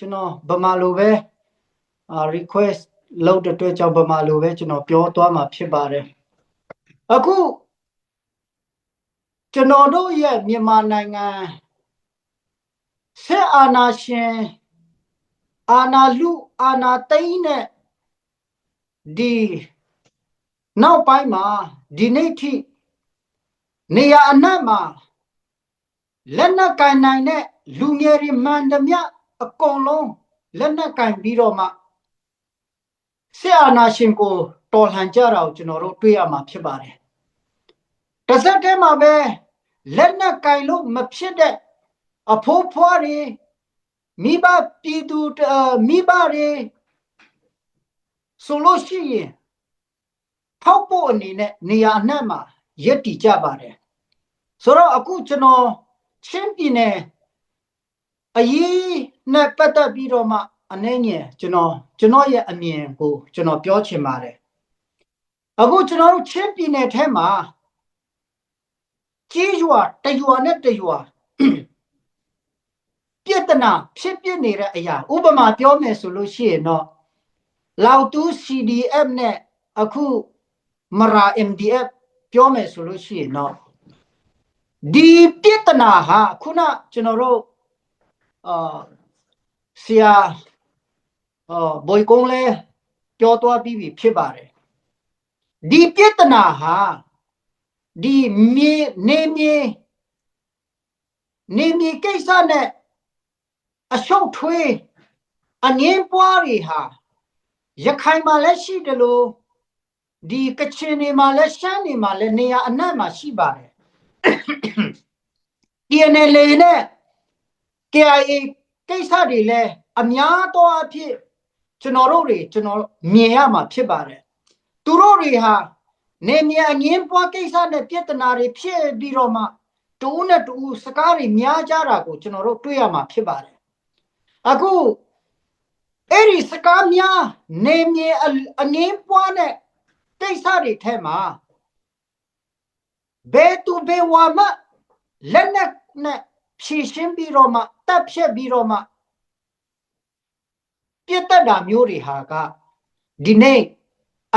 ကျွန်တော်ဗမာလိုပဲrequest လုပ်တဲ့အတွက်ကြောင့်ဗမာလိုပဲကျွန်တော်ပြောသွားမှာဖြစ်ပါတယ်အခုကျွန်တော်တို့ရဲ့မြန်မာနိုင်ငံဆက်အာဏာရှင်အာဏာလူအာဏာသိမ်းတဲ့ဒီနောက်ပိုင်းမှာဒီနေ့ထိနေရာအနှံ့မှာလက်နက်ကင်နိုင်တဲ့လူငယ်တွေမှန်သမျှအကုန်လုံးလက်နက်ကင်ပြီးတော့မှဆက်အာဏာရှင်ကိုတော်လှန်ကြတာကိုကျွန်တော်တို့တွေ့ရမှာဖြစ်ပါတယ်တစ်စက်တည်းမှာပဲလက်နက်ကင်လို့မဖြစ်တဲ့အဖိုးဖွားတွေမိဘပြည်သူမိဘတွေဆိုလို့ရှိရင်ထောက်ဖို့အနေနဲ့နေရာအနှံ့မှာရက်တည်ကြပါတယ်ဆိုတော့အခုကျွန်တော်ချင်းပြည်နယ်အရေးနဲ့ပတ်သက်ပြီးတော့မှအနေငယ်ကျွန်တော်ရဲ့အမြင်ကိုကျွန်တော်ပြောချင်ပါတယ်အခုကျွန်တော်တို့ချင်းပြည်နယ်ထဲမှာကြီးရွာတရွာနဲ့တရွာပြဿနာဖြစ်ပြနေတဲ့အရာဥပမာပြောမယ်ဆိုလို့ရှိရင်တော့လောက်တူ CDF နဲ့အခုမရာ MDF ပြောမယ်ဆိုလို့ရှိရင်တော့ဒီပြဿနာဟာခုနကျွန်တော်တို့ဆရာဘွေကုန်းလဲပြောသွားပြီးပြီဖြစ်ပါတယ်ဒီပြဿနာဟာဒီနေမြေကိစ္စနဲ့အရှုပ်ထွေးအငင်းပွားတွေဟာရခိုင်မှာလည်းရှိတယ်လို့ဒီကချင်တွေမှာလည်းရှမ်းတွေမှာလည်းနေရာအနှံ့မှာရှိပါတယ် TNLA နဲ့ KIA ကိစ္စတွေလည်းအများသောအဖြစ်ကျွန်တော်မြင်ရမှာဖြစ်ပါတယ်သူတို့တွေဟာနေမြေအငင်းပွားကိစ္စနဲ့ပြဿနာတွေဖြစ်ပြီးတော့မှတူနဲ့တူစကားတွေများကြတာကိုကျွန်တော်တို့တွေ့ရမှာဖြစ်ပါတယ်အခုအဲ့ဒီစကားများနေမြေအငင်းပွားတဲ့ကိစ္စတွေထဲမှာဘယ်သူဘယ်ဝါမှလက်နဲ့ဖြည့်ရှင်းပြီးတော့မှတပ်ဖြတ်ပြီးတော့မှပြတ်တက်တာမျိုးတွေဟာကဒီနေ့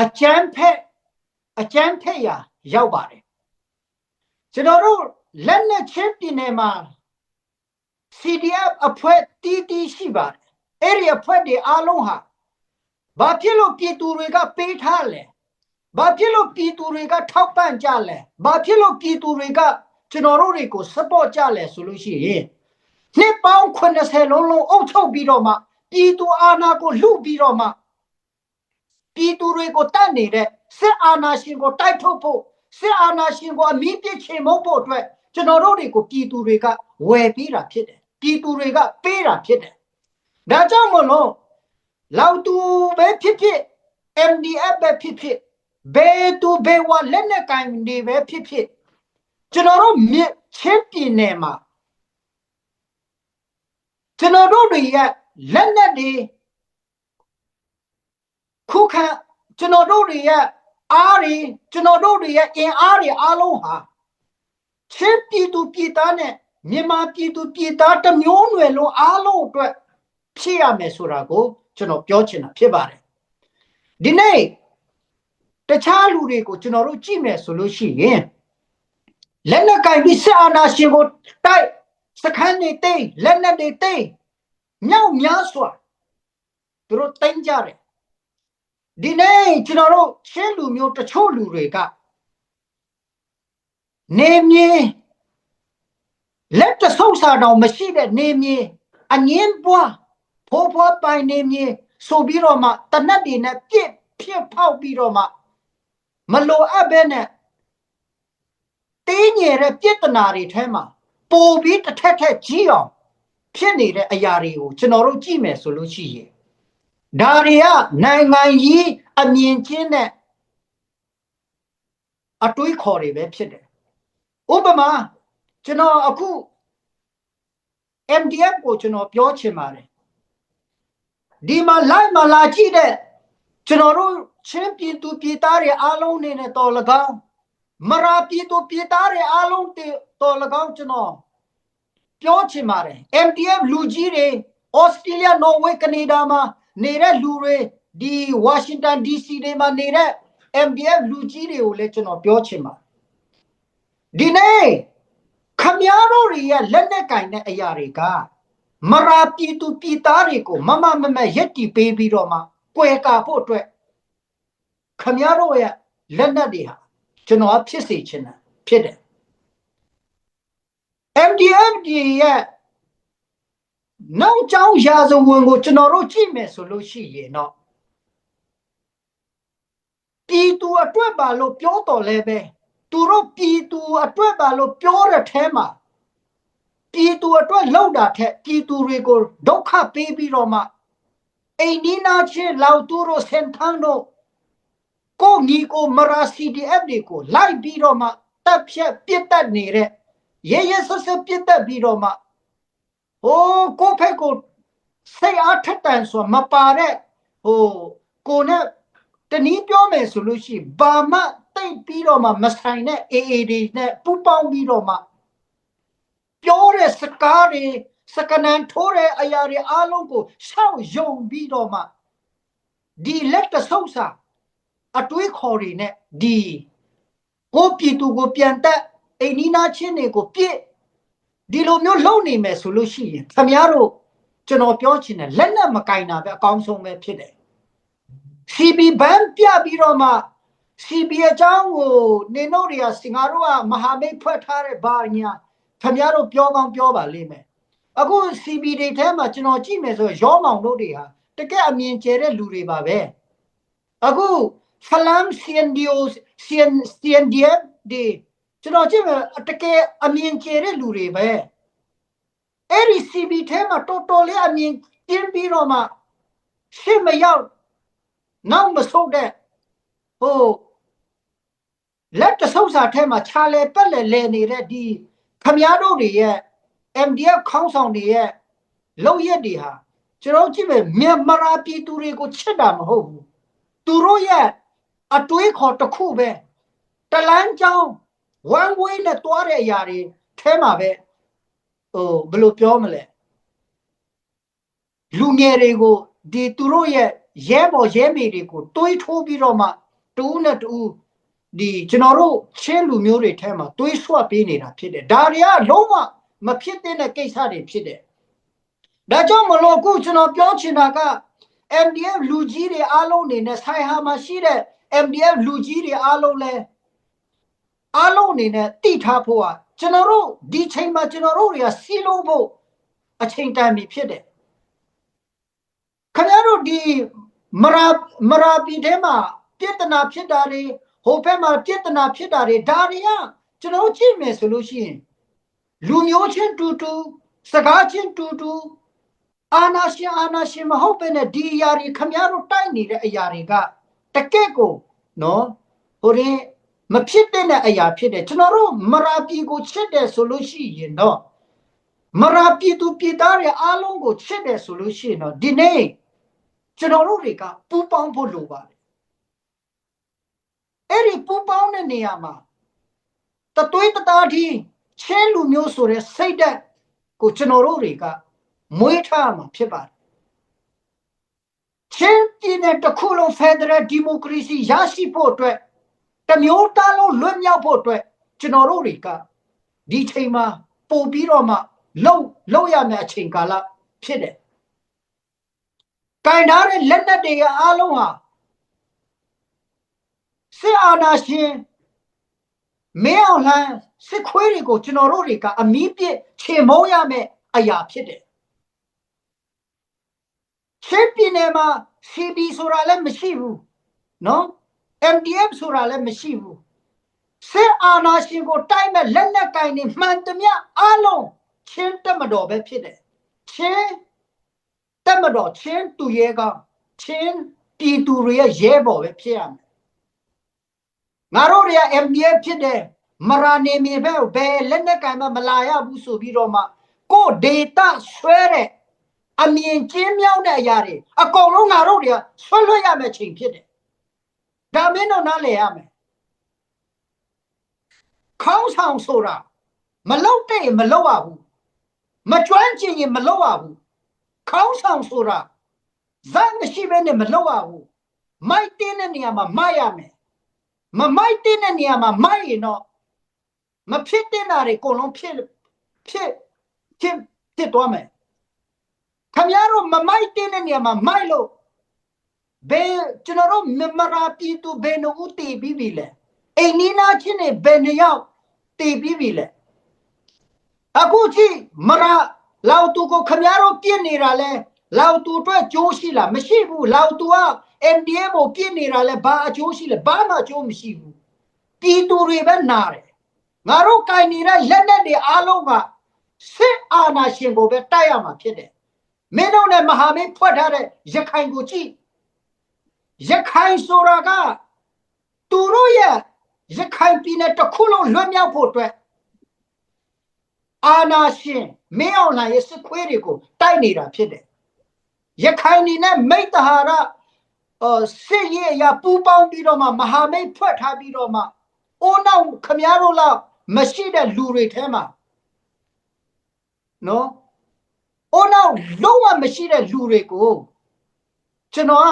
အကျန်းဖက်ရာရောက်ပါတယ်ကျွန်တော်တို့လက်နဲ့ချင်းပြည်နယ်မှာ CDF အဖွဲ့တီးရှိပါတယ်အဲ့ဒီအဖွဲ့တွေအားလုံးဟာဘာဖြစ်လို့ပြည်သူတွေကပေးထားလဲဘာဖြစ်လို့ပြည်သူတွေကထောက်ပံ့ကြလဲဘာဖြစ်လို့ပြည်သူတွေကကျွန်တော်တို့တွေကို support ကြလဲဆိုလို့ရှိရင်နှစ်ပေါင်း80လုံးအုပ်ချုပ်ပြီးတော့မှပြည်သူအာဏာကိုလုပြီးတော့မှပြည်သူတွေကိုတတ်နေတဲ့စစ်အာဏာရှင်ကိုတိုက်ထုတ်ဖို့စစ်အာဏာရှင်ကိုအမိပြစ်ချေမှုန်းဖို့အတွက်ကျွန်တော်တို့တွေကိုပြည်သူတွေကဝယ်ပေးတာဖြစ်တယ်ပြည်သူတွေကပေးတာဖြစ်တယ်ဒါကြောင့်မလို့လောက်သူပဲဖြစ်ဖြစ် MDF ပဲဖြစ်ဖြစ်ဘယ်သူဘယ်ဝါလက်နက်ကင်တွေပဲဖြစ်ဖြစ်ကျွန်တော်တို့ချင်းပြည်နယ်မှာကျွန်တော်တို့တွေရဲ့လက်နက်တွေခုခံကျွန်တော်တို့တွေရဲ့အားတွေကျွန်တော်တို့တွေရဲ့အင်အားတွေအားလုံးဟာချင်းပြည်သူပြည်သားနဲ့မြန်မာပြည်သူပြည်သားတစ်မျိုးနွယ်လုံးအားလုံးအတွက်ဖြစ်ရမယ်ဆိုတာကိုကျွန်တော်ပြောချင်တာဖြစ်ပါတယ်ဒီနေ့တခြားလူတွေကိုကျွန်တော်တို့ကြည့်မယ်ဆိုလို့ရှိရင်လက်နက်ကင်ပြီးစစ်အာဏာရှင်ကိုတိုက်စခန်းတွေတိတ်လက်နက်တွေတိတ်မြောက်များစွာသူတို့တင်ကြတယ်ဒီနေ့ကျွန်တော်တို့ချင်းလူမျိုးတချို့လူတွေကနေမြေလက်တဆုပ်စာတောင်မရှိတဲ့နေမြေအငင်းပွားဖိုးဖွားပိုင်နေမြေဆိုပြီးတော့မှတနတ်တွေနဲ့ဖြစ်ဖောက်ပြီးတော့မှမလိုအပ်ဘဲနဲ့တင်းငယ်တဲ့ပြဿနာတွေထဲမှာပိုပြီးတစ်ထက်ကြီးအောင်ဖြစ်နေတဲ့အရာတွေကိုကျွန်တော်တို့ကြည့်မယ်ဆိုလို့ရှိရင်ဒါတွေကနိုင်ငံကြီးအမြင်ချင်းနဲ့အတွေးခေါ်တွေပဲဖြစ်တယ်ဥပမာကျွန်တော်အခု MDF ကိုကျွန်တော်ပြောချင်ပါတယ်ဒီမှာလိုက်မလာကြည့်တဲ့ကျွန်တော်တို့ချင်းပြည်သူပြည်သားတွေအားလုံးနေနဲ့တော်၎င်းမရာပြည်သူပြည်သားတွေအားလုံးတော်၎င်းကျွန်တော်ပြောချင်ပါတယ် MDF လူကြီးတွေ Australia Norway Canada မှာနေတဲ့လူတွေဒီ Washington DC တွေမှာနေတဲ့ MDF လူကြီးတွေကိုလည်းကျွန်တော်ပြောချင်ပါဒီနေ့ခမည်းတော်တွေရဲ့လက်နက်ကင်တဲ့အရာတွေကမရာပြည်သူပြည်သားတွေကိုမမရက်တီပေးပြီးတော့မှကွယ်ကာဖို့အတွက်ခမည်းတော်ရဲ့လက်နက်တွေဟာကျွန်တော်ဖြစ်စေချင်တာဖြစ်တယ် MDF ရဲ့နောက်ကျောင်းရာဇဝင်ကိုကျွန်တော်တို့ကြည့်မယ်ဆိုလို့ရှိရင်တော့ပြည်သူအတွက်ပါလို့ပြောတော်လဲပဲသူတို့ပြည်သူအတွက်ပါလို့ပြောတဲ့ထဲမှာပြည်သူအတွက်လောက်တာထက်ပြည်သူတွေကိုဒုက္ခပေးပြီးတော့မှအိန္ဒိနာချင်းလောက်သူတို့စင်ထန်းတို့ကိုညီကိုမရာ CDF တွေကိုလိုက်ပြီးတော့မှတပ်ဖြတ်ပြစ်တတ်နေတဲ့ရဲဆက်ပြစ်တတ်ပြီးတော့မှဟိုကိုဖက်ကိုစိတ်အားထက်တန်ဆိုမပါတဲ့ဟိုကိုနဲ့တနည်းပြောမယ်ဆိုလို့ရှိရင်ဘာမှတိတ်ပြီးတော့မှမဆိုင်တဲ့ AA တွေနဲ့ပူပေါင်းပြီးတော့မှပြောတဲ့စကားတွေစကနန်ထိုးတဲ့အရာတွေအားလုံးကိုရှောက်ယုံပြီးတော့မှဒီလက်တဆုပ်စာအတွေးခေါ်တွေနဲ့ဒီကိုပြည်သူကိုပြန်တက်အိန္ဒိနာချင်းတွေကိုပြစ်ဒီလိုမျိုးလုံနေမယ်ဆိုလို့ရှိရင်ခင်ဗျားတို့ကျွန်တော်ပြောချင်တယ်လက်နဲ့မကင်တာပဲအကောင်းဆုံးပဲဖြစ်တယ် CB ဘန်းပြပြီးတော့မှ CB အကြောင်းကိုနေတို့တွေကစင်ကာတို့ကမဟာမိတ်ဖွဲ့ထားတဲ့ဘာညာခင်ဗျားတို့ပြောကောင်းပြောပါလိမ့်မယ်အခု CB တွေထဲမှာကျွန်တော်ကြည့်မယ်ဆိုရောမောင်တို့တွေဟာတကယ်အမြင်ကျတဲ့လူတွေပါပဲအခုဖလမ် CNDO CNDF ဒီကျွန်တော်ကြည့်မယ်တကယ်အမြင်ကျတဲ့လူတွေပဲအဲ့ဒီ CB ထဲမှာတော်တော်လေးအမြင်ကျင်းပြီးတော့မှရှေ့မရောက်နောက်မဆုတ်တဲ့ဟိုလက်တဆုပ်စာထဲမှာခြာလေပက်လေနေတဲ့ဒီခမည်းတော်တွေရဲ့ MDF ခေါင်းဆောင်တွေရဲ့လောက်ရက်တွေဟာကျွန်တော်ကြည့်မယ်မြန်မာပြည်သူတွေကိုချစ်တာမဟုတ်ဘူးသူတို့ရဲ့အတွေးခေါ်တစ်ခုပဲတလန်းချောင်း one way နဲ့တွားတဲ့အရာတွေထဲမှာပဲဟိုဘယ်လိုပြောမလဲလူငယ်တွေကိုဒီသူတို့ရဲ့ရဲဘော်ရဲမေတွေကိုတွေးထိုးပြီးတော့မှတူးနဲ့တူးဒီကျွန်တော်တို့ချင်းလူမျိုးတွေထဲမှာတွေးဆွတ်ပေးနေတာဖြစ်တယ်ဒါတွေကလုံးဝမဖြစ်တဲ့ကိစ္စတွေဖြစ်တယ်ဒါကြောင့်မလို့အခုကျွန်တော်ပြောချင်တာက MDF လူကြီးတွေအားလုံးနေနဲ့ဆိုင်ဟာမှာရှိတဲ့ MDF လူကြီးတွေအားလုံးလဲအားလုံးနေနဲ့တိထားဖို့ကကျွန်တော်တို့ဒီချိန်မှာကျွန်တော်တို့တွေကစီးလုံးဖို့အချိန်တန်ပြီဖြစ်တယ်ခင်ဗျားတို့ဒီမရာပြည်ထဲမှာပြဿနာဖြစ်တာတွေဟိုဘက်မှာပြဿနာဖြစ်တာတွေဒါတွေကကျွန်တော်ကြည့်မယ်ဆိုလို့ရှိရင်လူမျိုးချင်းတူတူစကားချင်းတူတူအာနာရှင်မဟုတ်ပဲနဲ့ဒီအရာတွေခင်ဗျားတို့တိုက်နေတဲ့အရာတွေကတကယ့်ကိုနော်ဟိုရင်မဖြစ်တဲ့အရာဖြစ်တယ်ကျွန်တော်တို့မရာပြည်ကိုချစ်တယ်ဆိုလို့ရှိရင်တော့မရာပြည်သူပြည်သားတွေအားလုံးကိုချစ်တယ်ဆိုလို့ရှိရင်တော့ဒီနေ့ကျွန်တော်တို့တွေကပူပေါင်းဖို့လိုပါတယ်အဲ့ဒီပူပေါင်းတဲ့နေရာမှာတသွေးတသားဒီချင်းလူမျိုးဆိုတဲ့စိတ်ဓာတ်ကိုကျွန်တော်တို့တွေကမွေးထားမှာဖြစ်ပါတယ်ချင်းပြည်နယ်တစ်ခုလုံးဖက်ဒရယ်ဒီမိုကရေစီရရှိဖို့အတွက်တမျိုးသားလုံးလွတ်မြောက်ဖို့အတွက်ကျွန်တော်တို့တွေကဒီချိန်မှာပို့ပြီးတော့မှလုံရမယ့်အချိန်ကာလဖြစ်တယ်ကင်ထားတဲ့လက်နက်တွေအားလုံးဟာစစ်အာဏာရှင်မင်းအောင်လှိုင်စစ်ခွေးတွေကိုကျွန်တော်တို့တွေကအမီးပြစ်ချေမုန်းရမယ့်အရာဖြစ်တယ်ချင်းပြည်နယ်မှာ CB ဆိုတာလည်းမရှိဘူးနော် MDF ဆိုတာလည်းမရှိဘူးစစ်အာဏာရှင်ကိုတိုက်မဲ့လက်နက်ကင်တွေမှန်သမျှအားလုံးချင်းတက်မတော်ပဲဖြစ်တယ်ချင်းတက်မတော်ချင်းသူရဲကောင်းချင်းပြည်သူတွေရဲ့ရဲဘော်ပဲဖြစ်ရမယ်ငါတို့တွေက MDF ဖြစ်တယ်မရာနေမြေပဲဘယ်လက်နက်ကင်မှမလာရဘူးဆိုပြီးတော့မှကိုဒေတာဆွဲတဲ့အမြင်ကျင်းမြောင်းတဲ့အရာတွေအကုန်လုံးငါတို့တွေကဆွလွတ်ရမယ့်ချိန်ဖြစ်တယ်ဒါမင်းတို့နားလည်ရမယ်ခေါင်းဆောင်ဆိုတာမလောက်တဲ့မလောက်ရဘူးမကျွမ်းကျင်ရင်မလောက်ရဘူး ခေါင်းဆောင်ဆိုတာဇာမရှိဘဲနဲ့မလုပ်ရဘူးမိုက်တင်းတဲ့နေရာမှာမိုက်ရမယ်မမိုက်တင်းတဲ့နေရာမှာမိုက်ရင်တော့မဖြစ်တဲ့နာတွေအကုန်လုံးဖြစ်သွားမယ်ခင်ဗျားတို့မမိုက်တင်းတဲ့နေရာမှာမိုက်လို့ဘယ်ကျွန်တော်တို့မရာပြည်သူဘယ်နှဦးတည်ပြီးပြီလဲအိမ်နီးနားချင်းတွေဘယ်နှယောက်တည်ပြီးပြီလဲအခုကြည့်မရာလောက်သူကိုခင်ဗျားတို့ပြစ်နေတာလဲလောက်သူအတွက်ကြိုးရှိလားမရှိဘူးလောက်သူက MDM ကိုပြစ်နေတာလဲဘာအကျိုးရှိလဲဘာမှအကျိုးမရှိဘူးပြည်သူတွေပဲနာတယ်ငါတို့ကင်နေတဲ့လက်နက်တွေအားလုံးကစစ်အာဏာရှင်ကိုပဲတိုက်ရမှာဖြစ်တယ်မင်းတို့နဲ့မဟာမိတ်ဖွဲ့ထားတဲ့ရခိုင်ကိုကြည့်ရခိုင်ဆိုတာကသူတို့ရဲ့ရခိုင်ပြည်နယ်တစ်ခုလုံးလွတ်မြောက်ဖို့အတွက်အာဏာရှင်မင်းအောင်လှိုင်ရဲ့စစ်ခွေးတွေကိုတိုက်နေတာဖြစ်တယ်ရခိုင်နေနဲ့မိတ္တဟာရစစ်ရေးအရာပူးပေါင်းပြီးတော့မှမဟာမိတ်ဖွဲ့ထားပြီးတော့မှအိုးနောက်ခမည်းတော်လောက်မရှိတဲ့လူတွေထဲမှာနော်အိုးနောက်လုံးဝမရှိတဲ့လူတွေကိုကျွန်တော်က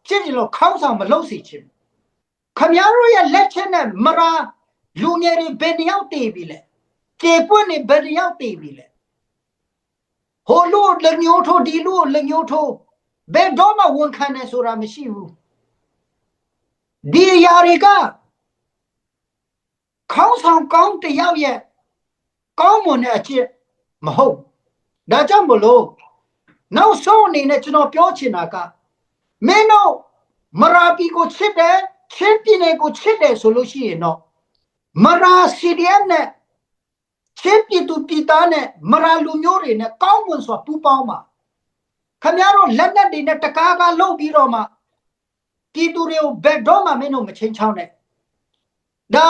ကြည့်ကြလို့ခေါင်းဆောင်မလုပ်စီချင်ခမည်းတော်ရဲ့လက်ချက်နဲ့မရာလူငယ်တွေဘယ်နှယောက်တည်ပြီလဲကျေပွင့်နေဘယ်နှယောက်တည်ပြီလဲဟိုလူလက်ညှိုးထိုးဒီလူလက်ညှိုးထိုးဘယ်တော့မှဝန်ခံတယ်ဆိုတာမရှိဘူးဒီအရာတွေကခေါင်းဆောင်ကောင်းတယောက်ရဲ့ကောင်းမွန်တဲ့အချက်မဟုတ်ဒါကြောင့်မလို့နောက်ဆုံးအနေနဲ့ကျွန်တော်ပြောချင်တာကမင်းတို့မရာပီကိုချစ်တယ်ချင်းပြည်နယ်ကိုချစ်တယ်ဆိုလို့ရှိရင်တော့မရာစီဒီအမ်နဲ့ချင်းပြည်သူပြည်သားနဲ့မရာလူမျိုးတွေနဲ့ကောင်းမွန်စွာပူးပေါင်းပါခင်ဗျားတို့လက်နက်တွေနဲ့တကားကားလုပ်ပြီးတော့မှပြည်သူတွေကိုဘယ်တော့မှမင်းတို့မချင်းချောင်းနဲ့ဒါ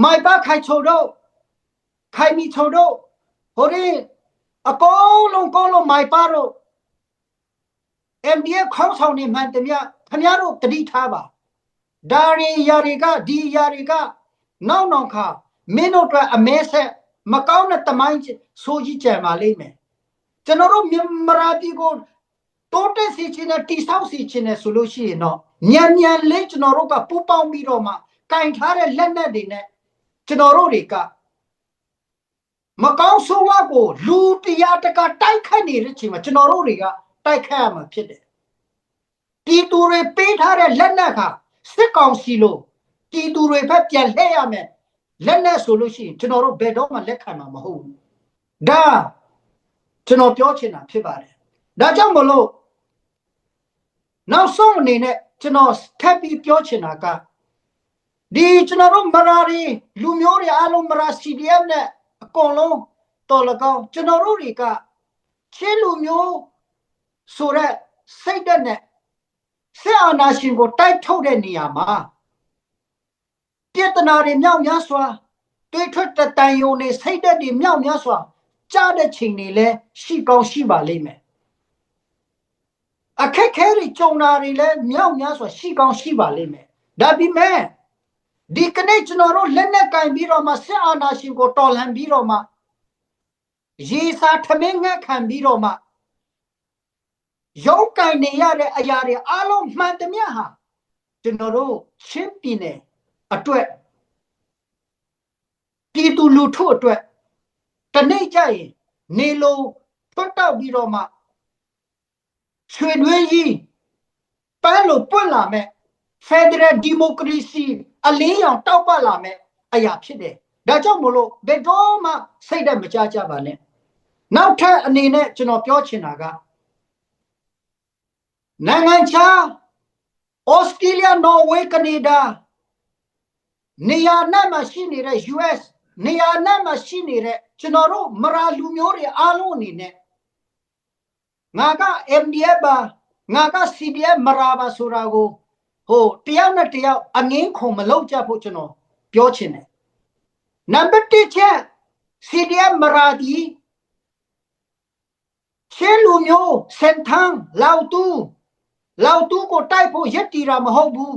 မိုက်ပါခိုင်ချိုတို့ခိုင်မီချိုတို့ဟိုဒီအကုန်လုံးမိုက်ပါတို့ MDF ခေါင်းဆောင်နေမှန်တမျှခင်ဗျားတို့တတိထားပါဒါရီယာတွေကဒီယာတွေကနောက်ခါမင်းတို့အတွက်အမဲဆက်မကောင်းတဲ့တမိုင်းဆိုကြီးကြံပါလိမ့်မယ်ကျွန်တော်တို့မရာပြည်ကိုတိုးတက်စီချင်တဲ့တိဆောက်စီချင်တဲ့ဆိုလို့ရှိရင်တော့ညံလေးကျွန်တော်တို့ကပူပေါင်းပြီးတော့မှကင်ထားတဲ့လက်နက်တွေနဲ့ကျွန်တော်တို့တွေကမကောင်းဆိုးဝါးကိုလူတရားတကတိုက်ခတ်နေတဲ့အချိန်မှာကျွန်တော်တို့တွေကတိုက်ခတ်ရမှာဖြစ်တယ်ပြည်သူတွေပေးထားတဲ့လက်နက်ကစစ်ကောင်စီလို့ပြည်သူတွေဘက်ပြန်လှည့်ရမယ်လက်နက်ဆိုလို့ရှိရင်ကျွန်တော်တို့ဘယ်တော့မှလက်ခံမှာမဟုတ်ဘူးဒါကျွန်တော်ပြောချင်တာဖြစ်ပါတယ်ဒါကြောင့်မလို့နောက်ဆုံးအနေနဲ့ကျွန်တော်ထပ်ပြီးပြောချင်တာကဒီကျွန်တော်တို့မရာရီလူမျိုးတွေအားလုံးမရာ CDM နဲ့အကုန်လုံးတော်လကောင်းကျွန်တော်တို့တွေကချင်းလူမျိုးဆိုတဲ့စိတ်ဓာတ်နဲ့စစ်အာဏာရှင်ကိုတိုက်ထုတ်တဲ့နေရာမှာပြဿနာတွေမြောက်များစွာတွေးထွက်တန်ယုံနေစိတ်ဓာတ်တွေမြောက်များစွာကြားတဲ့ချိန်တွေလဲရှိကောင်းရှိပါလိမ့်မယ်အခက်ခဲတွေကြုံတာတွေလဲမြောက်များစွာရှိကောင်းရှိပါလိမ့်မယ်ဒါပေမဲ့ဒီကနေ့ကျွန်တော်တို့လက်နက်ကင်ပြီးတော့မှစစ်အာဏာရှင်ကိုတော်လှန်ပြီးတော့မှရေစာထမင်းငတ်ခံပြီးတော့မှရုံးကင်နေရတဲ့အရာတွေအားလုံးမှန်သမျှဟာကျွန်တော်တို့ချင်းပြည်နယ်အတွက်ပြည်သူလူထုအတွက်တနေ့ကျရင်နေလိုထွတ်တောက်ပြီးတော့မှရွှေတွင်းကြီးပန်းလို့ပွင့်လာမဲ့ဖက်ဒရယ်ဒီမိုကရေစီအလင်းရောင်တောက်ပလာမဲ့အရာဖြစ်တယ်ဒါကြောင့်မလို့ဘယ်တော့မှစိတ်ဓာတ်မကြကြပါနဲ့နောက်ထပ်အနေနဲ့ကျွန်တော်ပြောချင်တာကနိုင်ငံခြားဩစတြေးလျနော်ဝေးကနေဒါနေရာနဲ့မှရှိနေတဲ့ US နေရာနဲ့မှရှိနေတဲ့ကျွန်တော်တို့မရာလူမျိုးတွေအားလုံးအနေနဲ့ငါက MDF ပါငါက CDF မရာပါဆိုတာကိုဟိုတယောက်နဲ့တယောက်အငင်းခုံမလုပ်ကြဖို့ကျွန်တော်ပြောချင်တယ်နံပါတ်1ချက် CDF မရာဒီချင်းလူမျိုးစင်ထန်းလောက်တူကိုတိုက်ဖို့ရက်တီတာမဟုတ်ဘူး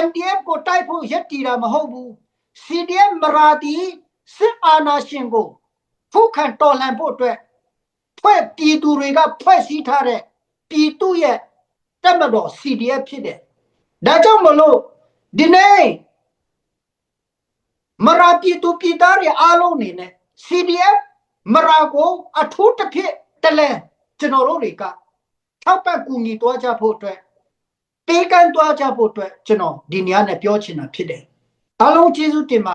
MDF ကိုတိုက်ဖို့ရက်တီတာမဟုတ်ဘူး CDF မရာဒီစစ်အာဏာရှင်ကိုဖုခံတော်လှန်ဖို့အတွက်ဖ ဖွဲ့ပြည်သူတွေကဖွဲ့စည်းထားတဲ့ပြည်သူရဲ့တပ်မတော် CDF ဖြစ်တယ်ဒါကြောင့်မလို့ဒီနေ့မရာပြည်သူပြည်သားတွေအားလုံးနေနဲ့ CDF မရာကိုအထူးတစ်ဖြစ်တလဲကျွန်တော်တို့တွေကထောက်ပံ့ကူညီသွားကြဖို့အတွက်ပေးကမ်းသွားကြဖို့အတွက်ကျွန်တော်ဒီနေရာနဲ့ပြောချင်တာဖြစ်တယ်အားလုံးကျေးဇူးတင်ပါ